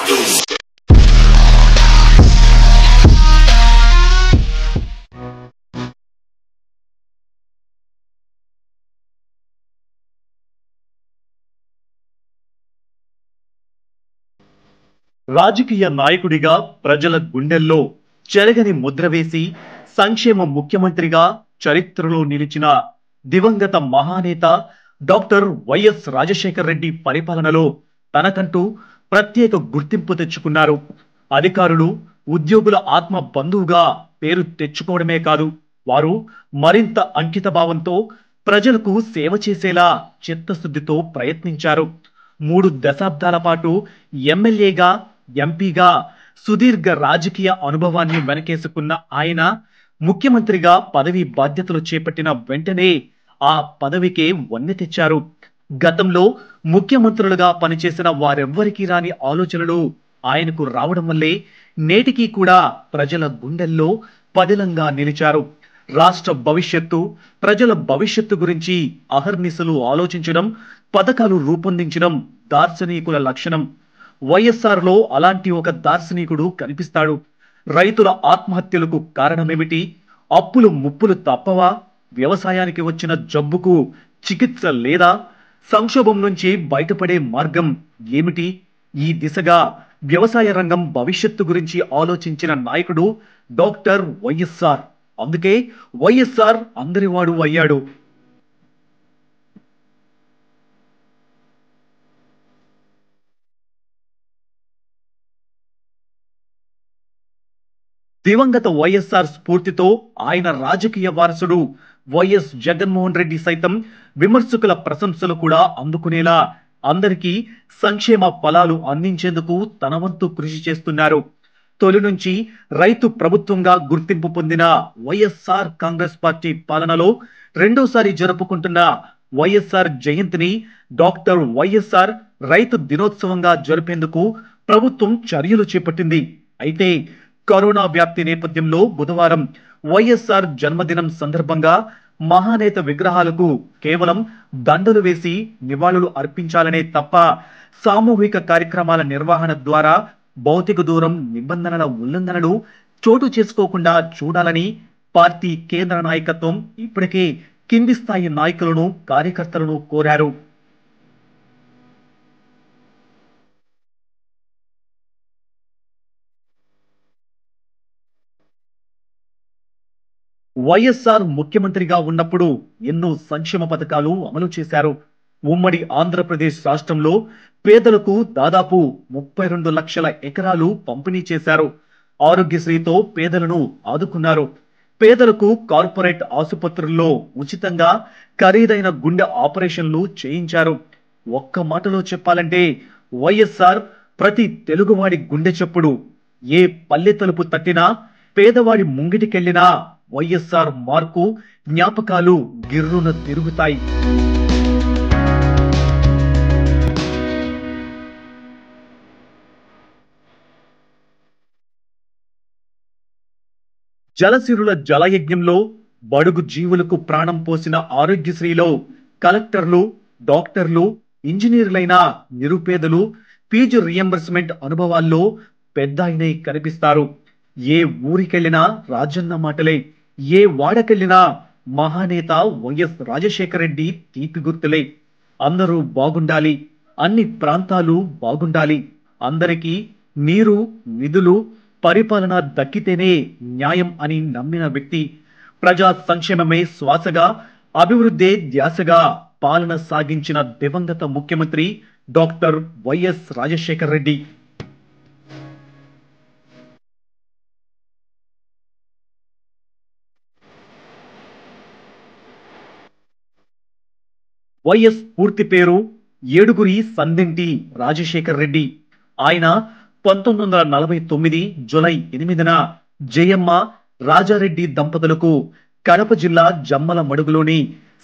రాజకీయ నాయకుడిగా ప్రజల గుండెల్లో చెరగని ముద్ర వేసి సంక్షేమ ముఖ్యమంత్రిగా చరిత్రలో నిలిచిన దివంగత మహానేత డాక్టర్ వైఎస్ రాజశేఖర్ రెడ్డి పరిపాలనలో తనకంటూ ప్రత్యేక గుర్తింపు తెచ్చుకున్నారు. అధికారులు, ఉద్యోగుల ఆత్మ బంధువుగా పేరు తెచ్చుకోవడమే కాదు, వారు మరింత అంకిత భావంతో ప్రజలకు సేవ చేసేలా చిత్తశుద్ధితో ప్రయత్నించారు. 3 దశాబ్దాల పాటు ఎమ్మెల్యేగా, ఎంపీగా సుదీర్ఘ రాజకీయ అనుభవాన్ని వెనకేసుకున్న ఆయన ముఖ్యమంత్రిగా పదవి బాధ్యతలు చేపట్టిన వెంటనే ఆ పదవికే వన్నె తెచ్చారు. గతంలో ముఖ్యమంత్రులుగా పనిచేసిన వారెవ్వరికీ రాని ఆలోచనలు ఆయనకు రావడం వల్లే నేటికి కూడా ప్రజల గుండెల్లో పదిలంగా నిలిచారు. రాష్ట్ర భవిష్యత్తు, ప్రజల భవిష్యత్తు గురించి అహర్నిశలు ఆలోచించడం, పథకాలు రూపొందించడం దార్శనికుల లక్షణం. వైఎస్ఆర్ లో అలాంటి ఒక దార్శనికుడు కనిపిస్తాడు. రైతుల ఆత్మహత్యలకు కారణమేమిటి? అప్పులు ముప్పులు తప్పవా? వ్యవసాయానికి వచ్చిన జబ్బుకు చికిత్స లేదా? సంక్షోభం నుంచి బయటపడే మార్గం ఏమిటి? ఈ దిశగా వ్యవసాయ రంగం భవిష్యత్తు గురించి ఆలోచించిన నాయకుడు డాక్టర్ వైఎస్ఆర్. అందుకే వైఎస్ఆర్ అందరివాడు అయ్యాడు. దివంగత వైఎస్ఆర్ స్ఫూర్తితో ఆయన రాజకీయ వారసుడు వైఎస్ జగన్మోహన్ రెడ్డి సైతం విమర్శకుల ప్రశంసలు కూడా అందుకునేలా అందరికీ సంక్షేమ ఫలాలు అందించేందుకు తన వంతు కృషి చేస్తున్నారు. తొలి నుంచి రైతు ప్రభుత్వంగా గుర్తింపు పొందిన వైఎస్ఆర్ కాంగ్రెస్ పార్టీ పాలనలో రెండోసారి జరుపుకుంటున్న వైఎస్ఆర్ జయంతిని డాక్టర్ వైఎస్ఆర్ రైతు దినోత్సవంగా జరిపేందుకు ప్రభుత్వం చర్యలు చేపట్టింది. అయితే కరోనా వ్యాప్తి నేపథ్యంలో బుధవారం వైఎస్ఆర్ జన్మదినం సందర్భంగా మహానేత విగ్రహాలకు కేవలం దండలు వేసి నివాళులు అర్పించాలనే తప్ప సామూహిక కార్యక్రమాల నిర్వహణ ద్వారా భౌతిక దూరం నిబంధనల ఉల్లంఘనలు చోటు చేసుకోకుండా చూడాలని పార్టీ కేంద్ర నాయకత్వం ఇప్పటికే కింది స్థాయి నాయకులను, కార్యకర్తలను కోరారు. వైఎస్ఆర్ ముఖ్యమంత్రిగా ఉన్నప్పుడు ఎన్నో సంక్షేమ పథకాలు అమలు చేశారు. ఉమ్మడి ఆంధ్రప్రదేశ్ రాష్ట్రంలో పేదలకు దాదాపు 32 లక్షల ఎకరాలు పంపిణీ చేశారు. ఆరోగ్యశ్రీతో పేదలను ఆదుకున్నారు. పేదలకు కార్పొరేట్ ఆసుపత్రుల్లో ఉచితంగా ఖరీదైన గుండె ఆపరేషన్లు చేయించారు. ఒక్క మాటలో చెప్పాలంటే వైఎస్ఆర్ ప్రతి తెలుగువాడి గుండె చప్పుడు. ఏ పల్లె తలుపు తట్టినా, పేదవాడి ముంగిటికెళ్లినా వైఎస్ఆర్ మార్కు, జ్ఞాపకాలు గిర్రున తిరుగుతాయి. జలసిరుల జలయజ్ఞంలో బడుగు జీవులకు ప్రాణం పోసిన ఆరోగ్యశ్రీలో కలెక్టర్లు, డాక్టర్లు, ఇంజనీర్లైన నిరుపేదలు ఫీజు రియంబర్స్మెంట్ అనుభవాల్లో పెద్ద ఆయనే కనిపిస్తారు. ఏ ఊరికెళ్ళినా రాజన్న మాటలే, ఏ వాడకెళ్ళినా మహానేత వైఎస్ రాజశేఖర రెడ్డి తీపి గుర్తులే. అందరూ బాగుండాలి, అన్ని ప్రాంతాలు బాగుండాలి, అందరికీ నీరు, నిధులు, పరిపాలన దక్కితేనే న్యాయం అని నమ్మిన వ్యక్తి. ప్రజా సంక్షేమమే శ్వాసగా, అభివృద్ధే ధ్యాసగా పాలన సాగించిన దివంగత ముఖ్యమంత్రి doctor YS Rajasekhar Reddy. YS పూర్తి పేరు ఏడుగురి సందింటి రాజశేఖర్ రెడ్డి. ఆయన 1949 జూలై 8న జయమ్మ, రాజారెడ్డి దంపతులకు కడప జిల్లా జమ్మల మడుగులోని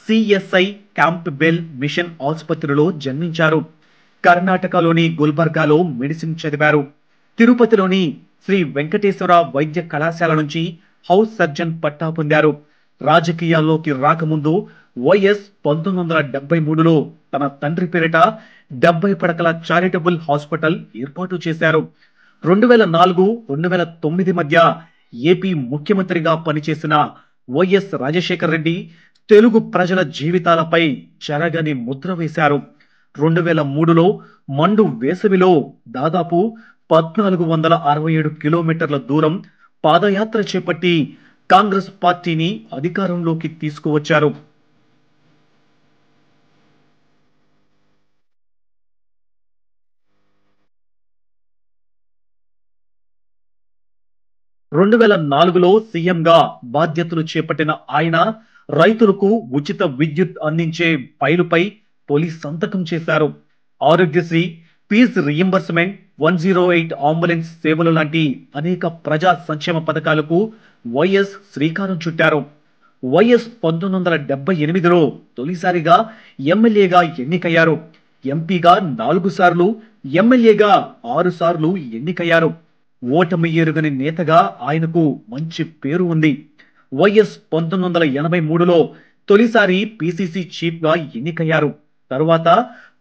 సిఎస్ఐ క్యాంప్ బెల్ మిషన్ ఆసుపత్రిలో జన్మించారు. కర్ణాటకలోని గుల్బర్గాలో మెడిసిన్ చదివారు. తిరుపతిలోని శ్రీ వెంకటేశ్వర వైద్య కళాశాల నుంచి హౌస్ సర్జన్ పట్టా పొందారు. రాజకీయాల్లోకి రాకముందు వైఎస్ 1973లో తన తండ్రి పేరిట 70 పడకల చారిటబుల్ హాస్పిటల్ ఏర్పాటు చేశారు. 2004, 2009 మధ్య ఏపీ ముఖ్యమంత్రిగా పనిచేసిన వైఎస్ రాజశేఖర రెడ్డి తెలుగు ప్రజల జీవితాలపై చెరగని ముద్ర వేశారు. 2003లో మండు వేసవిలో దాదాపు 1467 కిలోమీటర్ల దూరం పాదయాత్ర చేపట్టి కాంగ్రెస్ పార్టీని అధికారంలోకి తీసుకువచ్చారు. 2004లో సీఎంగా బాధ్యతలు చేపట్టిన ఆయన రైతులకు ఉచిత విద్యుత్ అందించే ఫైలుపై తొలి సంతకం చేశారు. ఆరోగ్యశ్రీ, ఫీజు రీయింబర్స్మెంట్, 108 అంబులెన్స్ సేవలు లాంటి అనేక ప్రజా సంక్షేమ పథకాలకు వైఎస్ శ్రీకారం చుట్టారు. వైఎస్ 1978లో తొలిసారిగా ఎమ్మెల్యేగా ఎన్నికయ్యారు. ఎంపీగా 4 సార్లు, ఎమ్మెల్యేగా 6 సార్లు ఎన్నికయ్యారు. ఓటమి ఎరుగని నేతగా ఆయనకు మంచి పేరు ఉంది. వైఎస్ 1983లో తొలిసారి పిసిసి చీఫ్ గా ఎన్నికయ్యారు. తరువాత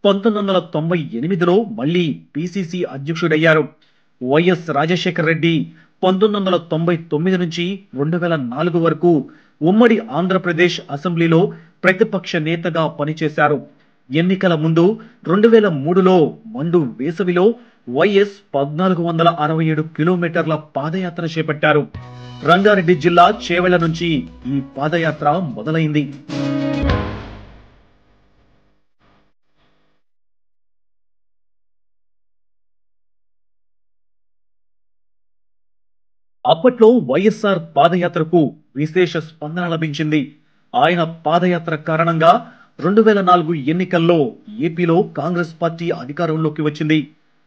1998లో మళ్ళీ పిసిసి అధ్యక్షుడయ్యారు. వైఎస్ రాజశేఖర రెడ్డి 1999 నుంచి 2004 వరకు ఉమ్మడి ఆంధ్రప్రదేశ్ అసెంబ్లీలో ప్రతిపక్ష నేతగా పనిచేశారు. ఎన్నికల ముందు 2003లో మండు వేసవిలో వైఎస్ 1467 కిలోమీటర్ల పాదయాత్ర చేపట్టారు. రంగారెడ్డి జిల్లా చేవెళ్ల నుంచి ఈ పాదయాత్ర మొదలైంది. అప్పట్లో వైఎస్ఆర్ పాదయాత్రకు విశేష స్పందన లభించింది. ఆయన పాదయాత్ర కారణంగా 2004 ఎన్నికల్లో ఏపీలో కాంగ్రెస్ పార్టీ అధికారంలోకి వచ్చింది.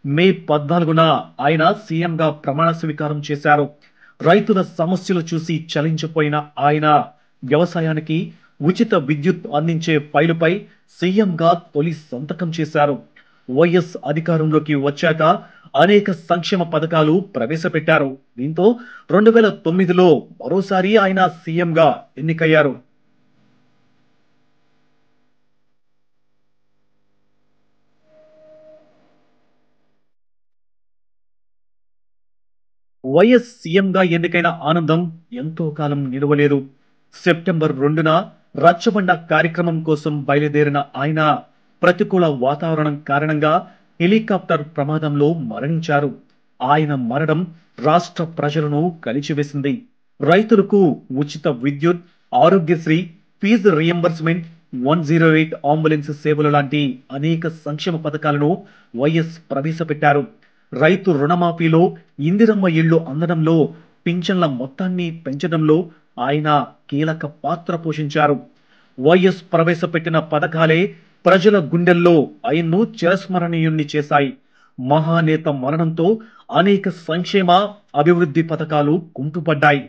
మే 14న ఆయన సీఎంగా ప్రమాణ స్వీకారం చేశారు. రైతుల సమస్యలు చూసి చలించిపోయిన ఆయన వ్యవసాయానికి ఉచిత విద్యుత్ అందించే ఫైలుపై సీఎంగా తొలి సంతకం చేశారు. వైఎస్ అధికారంలోకి వచ్చాక అనేక సంక్షేమ పథకాలు ప్రవేశపెట్టారు. దీంతో 2009లో మరోసారి ఆయన సీఎంగా ఎన్నికయ్యారు. వైఎస్ సీఎంగా ఎన్నికైన ఆనందం ఎంతో కాలం నిలవలేదు. సెప్టెంబర్ 2న రచ్చబండ కార్యక్రమం కోసం బయలుదేరిన ఆయన ప్రతికూల వాతావరణం కారణంగా హెలికాప్టర్ ప్రమాదంలో మరణించారు. ఆయన మరణం రాష్ట్ర ప్రజలను కలిచివేసింది. రైతులకు ఉచిత విద్యుత్, ఆరోగ్యశ్రీ, ఫీజు రియంబర్స్మెంట్, 108 అంబులెన్స్ సేవలు లాంటి అనేక సంక్షేమ పథకాలను వైఎస్ ప్రవేశపెట్టారు. రైతు రుణమాఫీలో, ఇందిరమ్మ ఇళ్లు అందడంలో, పింఛన్ల మొత్తాన్ని పెంచడంలో ఆయన కీలక పాత్ర పోషించారు. వైఎస్ ప్రవేశపెట్టిన పథకాలే ప్రజల గుండెల్లో ఆయన్ను చిరస్మరణీయుణ్ణి చేశాయి. మహానేత మరణంతో అనేక సంక్షేమ, అభివృద్ధి పథకాలు కుంటుపడ్డాయి.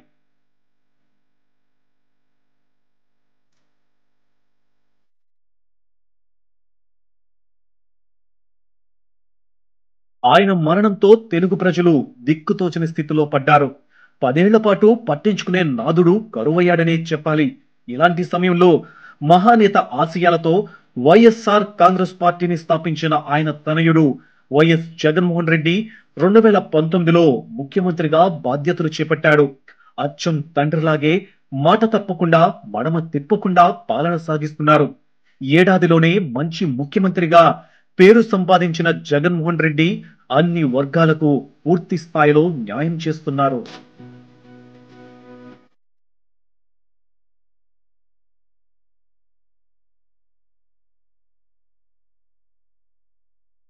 ఆయన మరణంతో తెలుగు ప్రజలు దిక్కుతోచని స్థితిలో పడ్డారు. 10 ఏళ్ల పాటు పట్టించుకునే నాదుడు కరువయ్యాడనే చెప్పాలి. ఇలాంటి సమయంలో మహానేత ఆశయాలతో వైఎస్ఆర్ కాంగ్రెస్ పార్టీని స్థాపించిన ఆయన తనయుడు వైఎస్ జగన్మోహన్ రెడ్డి 2019లో ముఖ్యమంత్రిగా బాధ్యతలు చేపట్టాడు. అచ్చం తండ్రిలాగే మాట తప్పకుండా, మడమ తిప్పకుండా పాలన సాగిస్తున్నారు. ఏడాదిలోనే మంచి ముఖ్యమంత్రిగా పేరు సంపాదించిన జగన్మోహన్ రెడ్డి అన్ని వర్గాలకు పూర్తి స్థాయిలో న్యాయం చేస్తున్నారు.